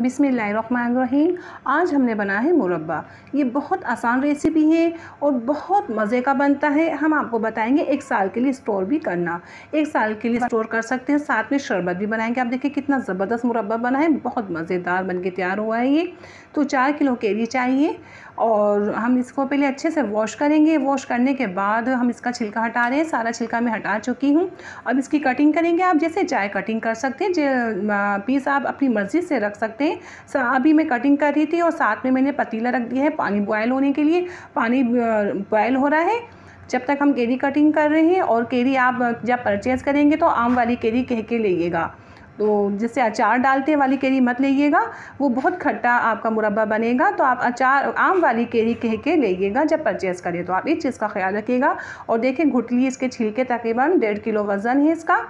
बिस्मिल्लाहिर्रहमानिर्रहीम। आज हमने बनाया है मुरब्बा। ये बहुत आसान रेसिपी है और बहुत मज़े का बनता है। हम आपको बताएंगे 1 साल के लिए स्टोर भी करना। 1 साल के लिए स्टोर कर सकते हैं। साथ में शरबत भी बनाएंगे। आप देखिए कितना ज़बरदस्त मुरब्बा बना है, बहुत मज़ेदार बन के तैयार हुआ है ये। तो 4 किलो केरी चाहिए और हम इसको पहले अच्छे से वॉश करेंगे। वॉश करने के बाद हम इसका छिलका हटा रहे हैं। सारा छिलका मैं हटा चुकी हूँ। अब इसकी कटिंग करेंगे। आप जैसे चाहे कटिंग कर सकते हैं, पीस आप अपनी मर्ज़ी से रख सकते हैं। अभी मैं कटिंग कर रही थी और साथ में मैंने पतीला रख दिया है पानी बॉयल होने के लिए। पानी बॉयल हो रहा है जब तक हम केरी कटिंग कर रहे हैं। और केरी आप जब परचेज़ करेंगे तो आम वाली केरी कह के लेइएगा। तो जिससे अचार डालते वाली केरी मत लेइएगा, वो बहुत खट्टा आपका मुरब्बा बनेगा। तो आप अचार आम वाली केरी कह के लेइएगा जब परचेज़ करें। तो आप इस चीज़ का ख्याल रखिएगा। और देखें घुटली इसके छिलके तकरीबन 1.5 किलो वज़न है इसका।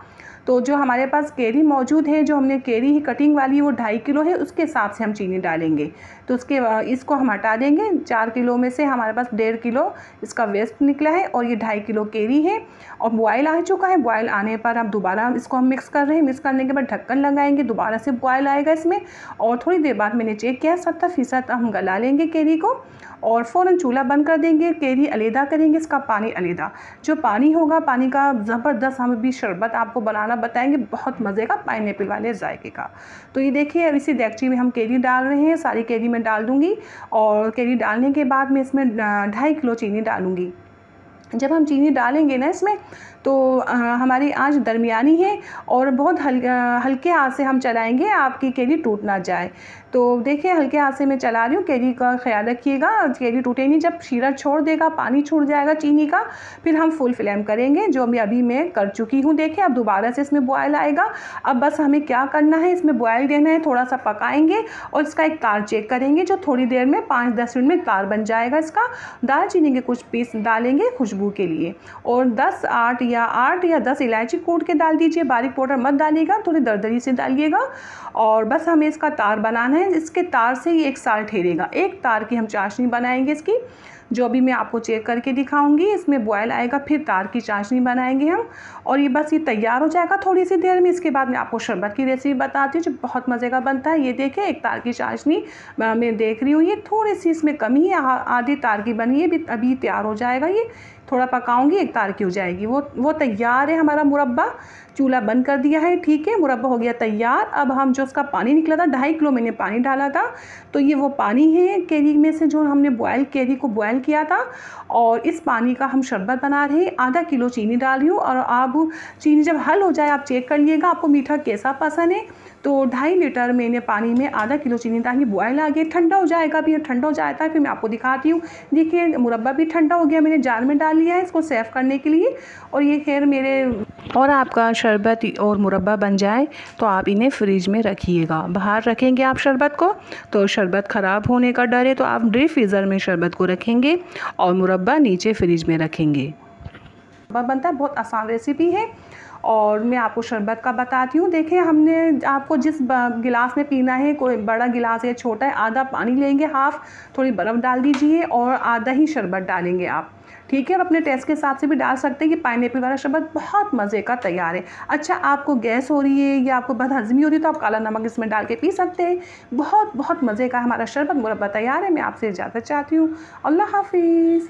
तो जो हमारे पास केरी मौजूद है, जो हमने केरी ही कटिंग वाली वो 2.5 किलो है, उसके हिसाब से हम चीनी डालेंगे। तो इसको हम हटा देंगे। 4 किलो में से हमारे पास 1.5 किलो इसका वेस्ट निकला है और ये 2.5 किलो केरी है और बॉयल आ चुका है। बॉयल आने पर अब दोबारा इसको हम मिक्स कर रहे हैं। मिक्स करने के बाद ढक्कन लगाएंगे, दोबारा से बॉयल आएगा इसमें। और थोड़ी देर बाद मैंने चेक किया 70% हम गला लेंगे केरी को और फ़ौरन चूल्हा बंद कर देंगे। केरी अलहदा करेंगे, इसका पानी अलहदा। जो पानी होगा, पानी का ज़बरदस्त हम अभी शरबत आपको बनाना बताएंगे, बहुत मज़े का पाइनएप्पल वाले जायके का। तो ये देखिए अब इसी देगची में हम केरी डाल रहे हैं। सारी केरी मैं डाल दूँगी और केरी डालने के बाद मैं इसमें 2.5 किलो चीनी डालूँगी। जब हम चीनी डालेंगे ना इसमें, तो हमारी आंच दरमियानी है और बहुत हल्के हाथ से हम चलाएंगे, आपकी केरी टूट ना जाए। तो देखिए हल्के हाथ से मैं चला रही हूँ। केरी का ख्याल रखिएगा, केरी टूटे नहीं। जब शीरा छोड़ देगा, पानी छूट जाएगा चीनी का, फिर हम फुल फ्लेम करेंगे, जो अभी मैं कर चुकी हूँ। देखिए अब दोबारा से इसमें बॉयल आएगा। अब बस हमें क्या करना है, इसमें बॉयल देना है, थोड़ा सा पकाएंगे और इसका एक तार चेक करेंगे, जो थोड़ी देर में 5-10 मिनट में तार बन जाएगा इसका। दालचीनी के कुछ पीस डालेंगे खुशबू के लिए और 8 या 10 इलायची कूट के डाल दीजिए। बारीक पाउडर मत डालिएगा, थोड़ी दरदरी से डालिएगा। और बस हमें इसका तार बनाना है। इसके तार से ये 1 साल ठहरेगा। एक तार की हम चाशनी बनाएंगे इसकी, जो अभी मैं आपको चेक करके दिखाऊंगी। इसमें बॉयल आएगा, फिर तार की चाशनी बनाएंगे हम और ये बस ये तैयार हो जाएगा थोड़ी सी देर में। इसके बाद मैं आपको शरबत की रेसिपी बताती हूँ, जो बहुत मज़े का बनता है। ये देखिए 1 तार की चाशनी मैं देख रही हूँ, ये थोड़ी सी इसमें कमी है, आधी तार की बनी है। अभी तैयार हो जाएगा, ये थोड़ा पकाऊंगी 1 तार की हो जाएगी। वो तैयार है हमारा मुरब्बा। चूल्हा बंद कर दिया है, ठीक है, मुरब्बा हो गया तैयार। अब हम जो उसका पानी निकला था, 2.5 किलो मैंने पानी डाला था, तो ये वो पानी है केरी में से जो हमने केरी को बॉयल किया था। और इस पानी का हम शरबत बना रहे हैं। आधा किलो चीनी डाल रही हूँ और अब चीनी जब हल हो जाए आप चेक कर लीजिएगा आपको मीठा कैसा पसंद है। तो 2.5 लीटर मैंने पानी में आधा किलो चीनी डाली। बॉयल आ गया, ठंडा हो जाएगा। अभी ठंडा हो जाता है फिर मैं आपको दिखाती हूँ। देखिए मुरब्बा भी ठंडा हो गया, मैंने जार में डाल लिया है इसको सेव करने के लिए। और ये खैर और आपका शरबत और मुरब्बा बन जाए तो आप इन्हें फ्रिज में रखिएगा। बाहर रखेंगे आप शरबत को तो शरबत ख़राब होने का डर है, तो आप डीप फ्रीज़र में शरबत को रखेंगे और मुरब्बा नीचे फ्रिज में रखेंगे। बनता है, बहुत आसान रेसिपी है। और मैं आपको शरबत का बताती हूँ। देखिए हमने आपको जिस गिलास में पीना है, कोई बड़ा गिलास है छोटा है, आधा पानी लेंगे, हाफ़ थोड़ी बर्फ़ डाल दीजिए और आधा ही शरबत डालेंगे आप, ठीक है। और अपने टेस्ट के हिसाब से भी डाल सकते हैं कि पाइनएप्पल वाला शरबत बहुत मज़े का तैयार है। अच्छा आपको गैस हो रही है या आपको बदहज़मी हो रही है तो आप काला नमक इसमें डाल के पी सकते हैं। बहुत बहुत मज़े का हमारा शरबत मुरब्बा तैयार है। मैं आपसे इजाज़त चाहती हूँ। अल्लाह हाफ़िज़।